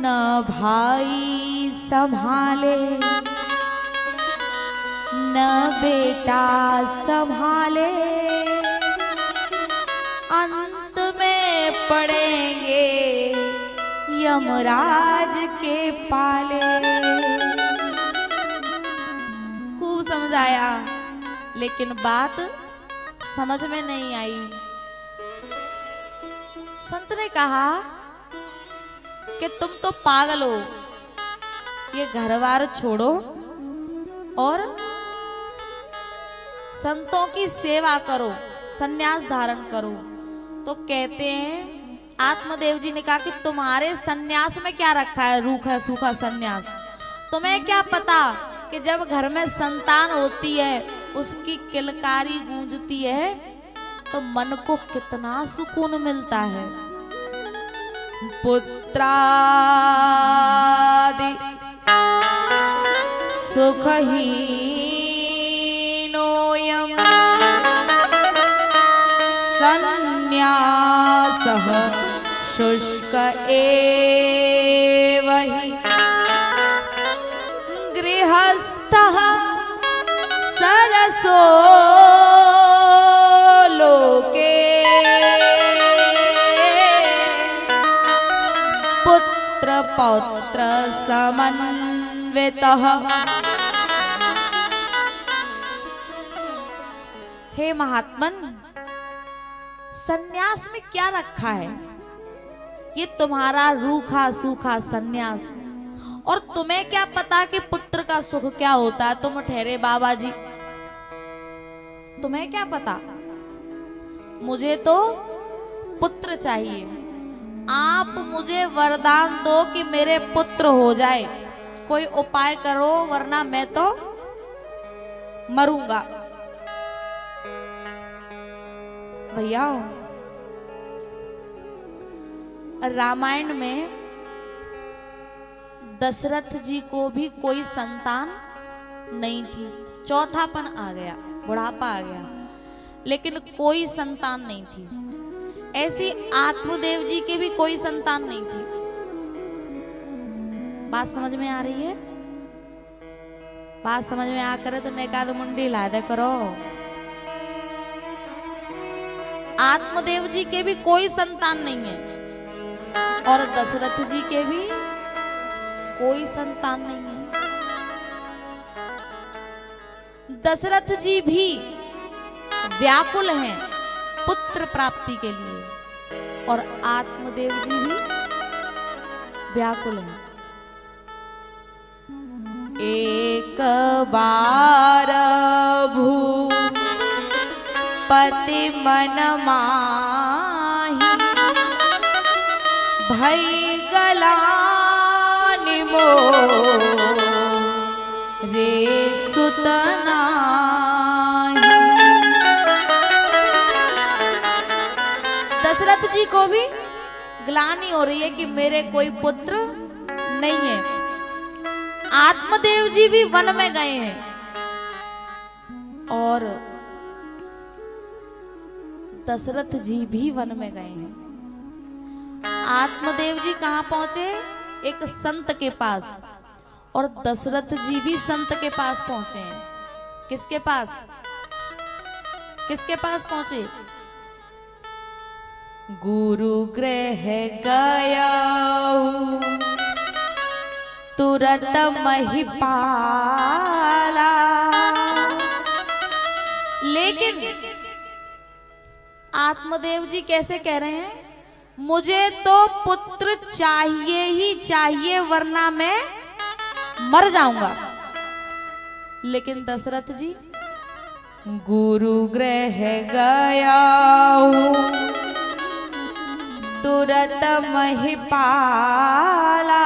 न भाई संभाले न बेटा संभाले, अंत में पड़ेंगे यमराज के पाले। खूब समझाया लेकिन बात समझ में नहीं आई। संत ने कहा कि तुम तो पागल हो, ये घरवार छोड़ो और संतों की सेवा करो, सन्यास धारण करो। तो कहते हैं आत्मदेव जी ने कहा कि तुम्हारे सन्यास में क्या रखा है, रूखा सूखा सन्यास। तुम्हें क्या पता कि जब घर में संतान होती है उसकी किलकारी गूंजती है तो मन को कितना सुकून मिलता है। पुत्रादि सुखहीनोऽयं सन्न्यासः शुष्क एव हि गृहस्थः सरसो लोके पुत्र पौत्र समन्वितः। हे महात्मन, सन्यास में क्या रखा है? ये तुम्हारा रूखा सूखा सन्यास। और तुम्हें क्या पता कि पुत्र का सुख क्या होता है? तुम ठहरे बाबा जी, तुम्हें क्या पता? मुझे तो पुत्र चाहिए। आप मुझे वरदान दो कि मेरे पुत्र हो जाए, कोई उपाय करो वरना मैं तो मरूंगा। भैया रामायण में दशरथ जी को भी कोई संतान नहीं थी, चौथापन आ गया, बुढ़ापा आ गया, लेकिन कोई संतान नहीं थी। ऐसी आत्मदेव जी के भी कोई संतान नहीं थी। बात समझ में आ रही है? बात समझ में आकर तो नेकाद मुंडी ला दे करो। आत्मदेव जी के भी कोई संतान नहीं है और दशरथ जी के भी कोई संतान नहीं है। दशरथ जी भी व्याकुल हैं पुत्र प्राप्ति के लिए और आत्मदेव जी भी व्याकुल हैं। एक बार भूपति मन माही भई गलानि मोरे सुतना। दशरथ जी को भी ग्लानि हो रही है कि मेरे कोई पुत्र नहीं है। आत्मदेव जी भी वन में गए हैं और दशरथ जी भी वन में गए हैं। आत्मदेव जी कहां पहुंचे? एक संत के पास, और दशरथ जी भी संत के पास पहुंचे हैं। किसके पास? किसके पास पहुंचे? गुरु गृह गया तुरत महिपाला। लेकिन आत्मदेव जी कैसे कह रहे हैं? मुझे तो पुत्र चाहिए ही चाहिए वरना मैं मर जाऊंगा। लेकिन दशरथ जी गुरु गृह गया तुरत महिपाला,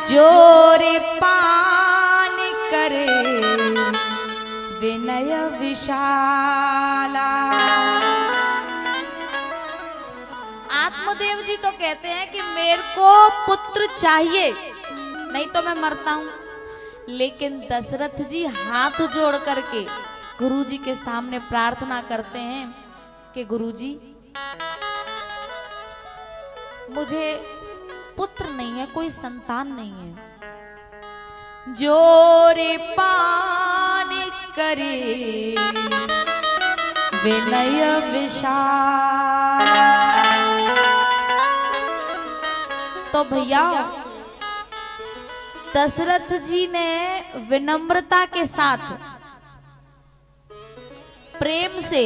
जोरे पान करे विनय विशाला। आत्मदेव जी तो कहते हैं कि मेरे को पुत्र चाहिए नहीं तो मैं मरता हूं। लेकिन दशरथ जी हाथ जोड़ करके गुरु जी के सामने प्रार्थना करते हैं कि गुरु जी मुझे कोई संतान नहीं है। जोरे पान करे विनय विशाल। तो भैया दशरथ जी ने विनम्रता के साथ प्रेम से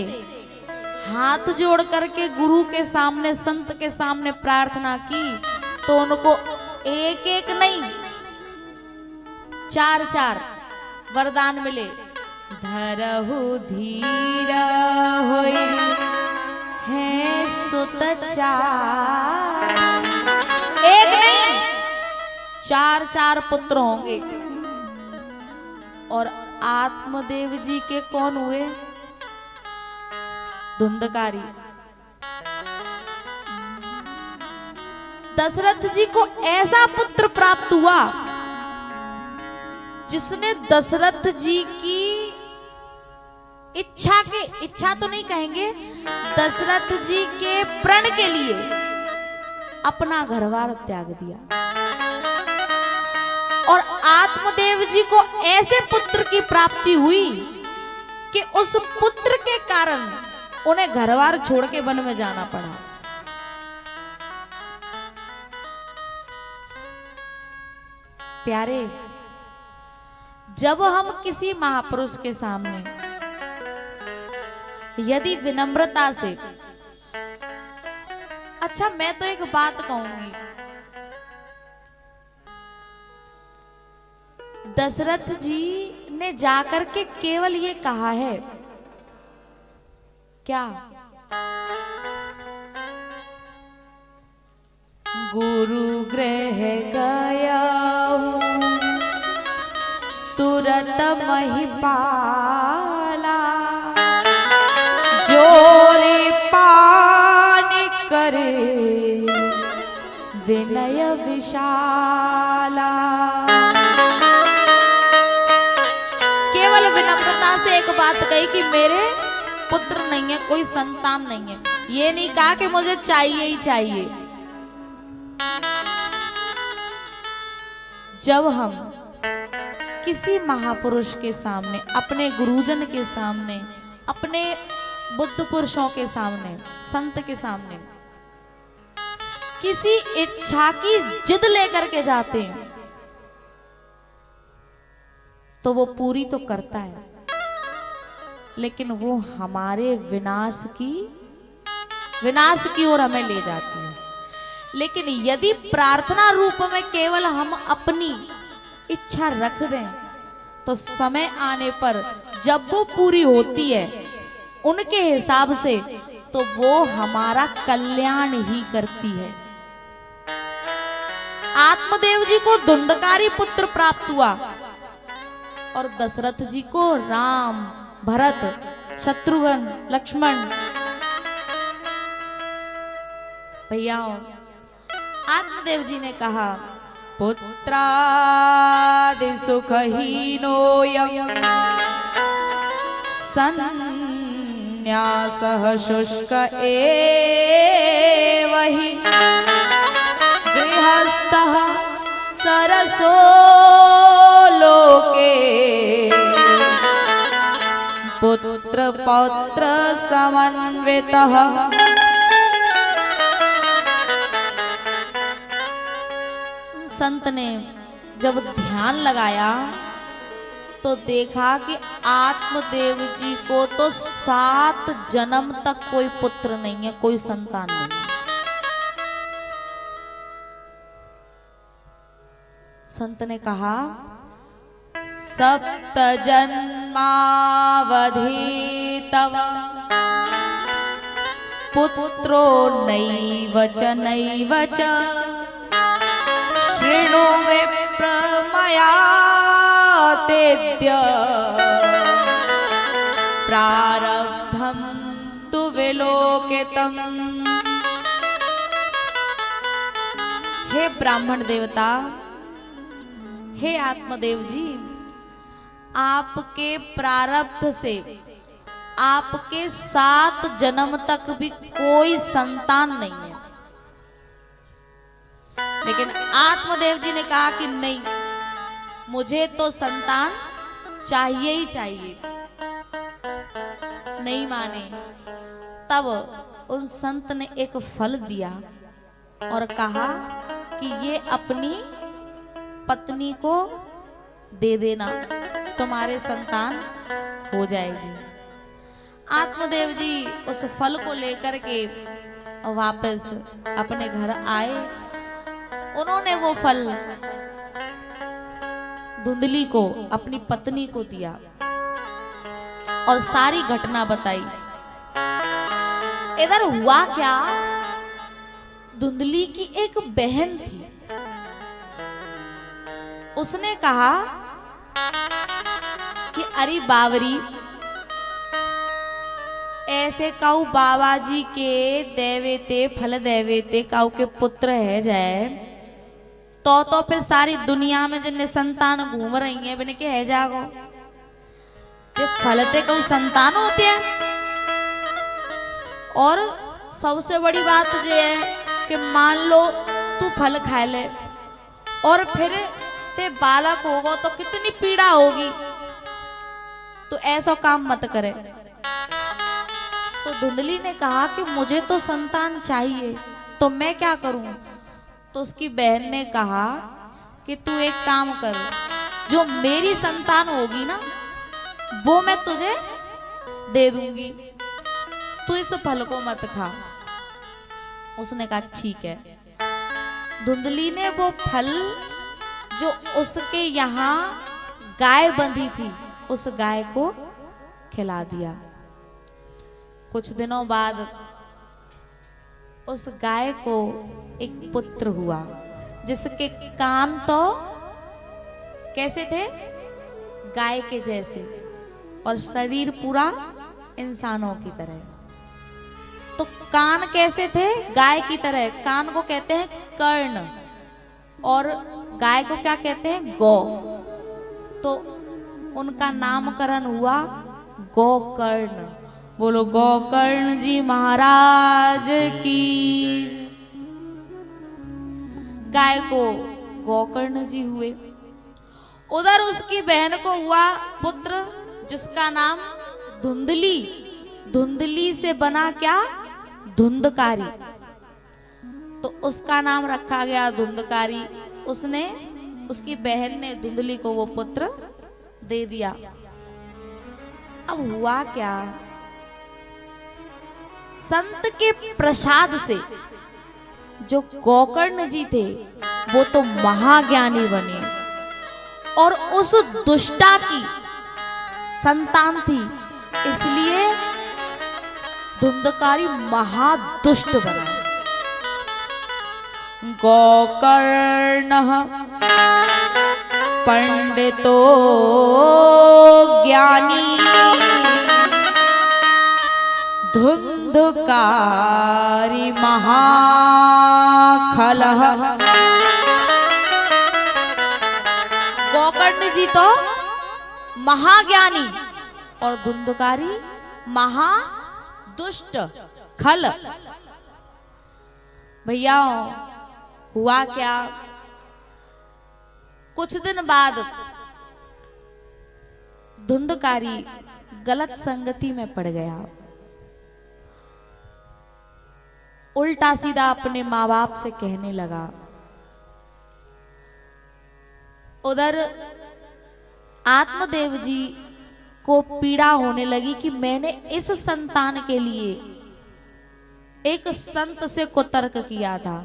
हाथ जोड़ करके गुरु के सामने, संत के सामने प्रार्थना की, तो उनको एक एक नहीं 4 वरदान मिले। धरहु धीर होए है सुत चार, एक नहीं 4 पुत्र होंगे। और आत्मदेव जी के कौन हुए? धुंधकारी। दशरथ जी को ऐसा पुत्र प्राप्त हुआ जिसने दशरथ जी की इच्छा तो नहीं कहेंगे, दशरथ जी के प्रण के लिए अपना घरबार त्याग दिया। और आत्मदेव जी को ऐसे पुत्र की प्राप्ति हुई कि उस पुत्र के कारण उन्हें घरबार छोड़ के वन में जाना पड़ा। प्यारे, जब हम किसी महापुरुष के सामने यदि विनम्रता से, अच्छा मैं तो एक बात कहूंगी, दशरथ जी ने जाकर के केवल ये कहा है क्या? गुरु गृह गया तुरंत महिपाला, जोरे पान करे विनय विशाला। केवल विनम्रता से एक बात कही कि मेरे पुत्र नहीं है, कोई संतान नहीं है। ये नहीं कहा कि मुझे चाहिए ही चाहिए। जब हम किसी महापुरुष के सामने, अपने गुरुजन के सामने, अपने बुद्ध पुरुषों के सामने, संत के सामने किसी इच्छा की जिद लेकर के जाते हैं तो वो पूरी तो करता है, लेकिन वो हमारे विनाश की ओर हमें ले जाती है। लेकिन यदि प्रार्थना रूप में केवल हम अपनी इच्छा रख दें तो समय आने पर जब वो पूरी होती है उनके हिसाब से, तो वो हमारा कल्याण ही करती है। आत्मदेव जी को धुंधकारी पुत्र प्राप्त हुआ और दशरथ जी को राम, भरत, शत्रुघ्न, लक्ष्मण। भैया आत्मदेव जी ने कहा, पुत्रादि सुखहीनोऽयं सन्न्यासः शुष्क एव हि गृहस्थः सरसो लोके पुत्र पौत्र समन्वितः। संत ने जब ध्यान लगाया तो देखा कि आत्मदेव जी को तो 7 जन्म तक कोई पुत्र नहीं है, कोई संतान नहीं है। संत ने कहा, 7 जन्मावधि तव पुत्रो नैव च नैव च शृणु विप्र मया तेद्य प्रारब्धं तु विलोकितम्। हे ब्राह्मण देवता, हे आत्मदेव जी, आपके प्रारब्ध से आपके 7 जन्म तक भी कोई संतान नहीं है, लेकिन आत्मदेव जी ने कहा कि नहीं, मुझे तो संतान चाहिए ही चाहिए। नहीं माने। तब उन संत ने एक फल दिया और कहा कि ये अपनी पत्नी को दे देना, तुम्हारे संतान हो जाएगी। आत्मदेव जी उस फल को लेकर के वापस अपने घर आए। उन्होंने वो फल धुंधली को, अपनी पत्नी को दिया और सारी घटना बताई। इधर हुआ क्या, धुंधली की एक बहन थी। उसने कहा कि अरे बावरी, ऐसे काऊ बाबा जी के देवेते फल देवेते काऊ के पुत्र है जाए तो फिर सारी दुनिया में जिन संतान घूम रही है बिन के है जागो जब फलते काऊ संतान होते हैं। और सबसे बड़ी बात ये है कि मान लो तू फल खा ले और फिर ते बालक होगा तो कितनी पीड़ा होगी, तो ऐसा काम मत करे। तो धुंधली ने कहा कि मुझे तो संतान चाहिए, तो मैं क्या करूं? तो उसकी बहन ने कहा कि तू एक काम कर, जो मेरी संतान होगी ना वो मैं तुझे दे दूंगी, तू इस फल को मत खा। उसने कहा ठीक है। धुंधली ने वो फल जो उसके यहाँ गाय बंधी थी उस गाय को खिला दिया। कुछ दिनों बाद उस गाय को एक पुत्र हुआ जिसके कान तो कैसे थे, गाय के जैसे, और शरीर पूरा इंसानों की तरह। तो कान कैसे थे, गाय की तरह। कान को कहते हैं कर्ण और गाय को क्या कहते हैं, गौ। तो उनका नामकरण हुआ गोकर्ण। बोलो गोकर्ण जी महाराज की। गाय को गोकर्ण जी हुए। उधर उसकी बहन को हुआ पुत्र जिसका नाम धुंधली। धुंधली से बना क्या, धुंधकारी। तो उसका नाम रखा गया धुंधकारी। उसने, उसकी बहन ने धुंधली को वो पुत्र दे दिया। अब हुआ क्या, संत के प्रसाद से जो गोकर्ण जी थे वो तो महाज्ञानी बने और उस दुष्टा की संतान थी, इसलिए धुंधकारी महादुष्ट बना। गोकर्ण पंडितो ज्ञानी धुंधकारी महाखलः। गोकर्ण जी तो महाज्ञानी और धुंधकारी महादुष्ट खल। भैया हुआ क्या, कुछ दिन बाद धुंधकारी गलत संगति में पड़ गया। उल्टा सीधा अपने माँ बाप से कहने लगा। उधर आत्मदेव जी को पीड़ा होने लगी कि मैंने इस संतान के लिए एक संत से कुतर्क किया था,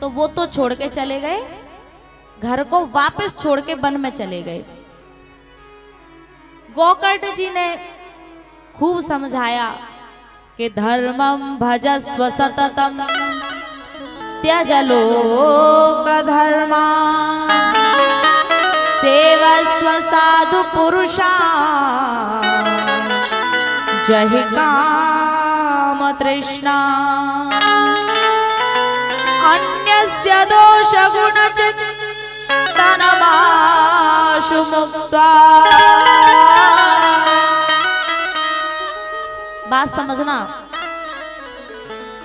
तो वो तो छोड़ के चले गए, घर को वापस छोड़ के वन में चले गए। गोकर्ण जी ने खूब समझाया कि धर्मम भजस्व सततम त्यज लोक धर्मा सेवस्व साधु पुरुषा जहि काम तृष्णा अन्यस्य दोष गुण चिंतनमाशु मुक्त्वा। बात समझना,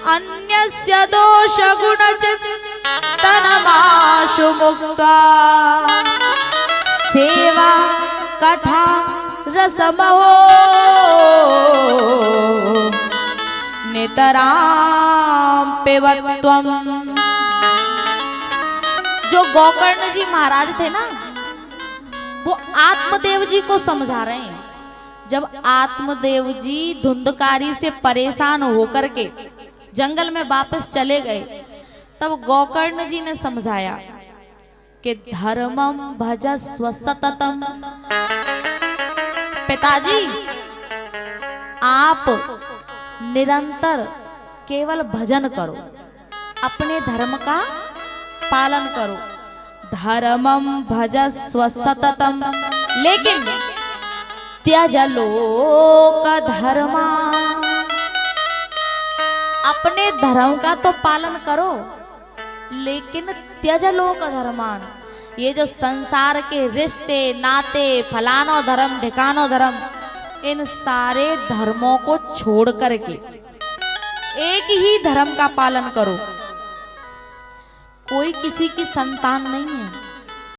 अन्यस्य दोष गुण चिंतनमाशु तनमाशु मुक्त्वा सेवा कथा रसमहो नितराम पिबत्वम। जो गोकर्ण जी महाराज थे ना, वो आत्मदेव जी को समझा रहे हैं। जब आत्मदेव जी धुंधकारी से परेशान होकर के जंगल में वापस चले गए, तब गोकर्ण जी ने समझाया कि धर्मम भजस्व सततम। पिताजी, आप निरंतर केवल भजन करो, अपने धर्म का पालन करो। धर्मम भजस्व सततम, लेकिन त्यज लोक धर्मा। अपने धर्म का तो पालन करो, लेकिन त्यज लोक धर्मान। ये जो संसार के रिश्ते नाते, फलानो धर्म ढिकानो धर्म, इन सारे धर्मों को छोड़ करके एक ही धर्म का पालन करो। कोई किसी की संतान नहीं है,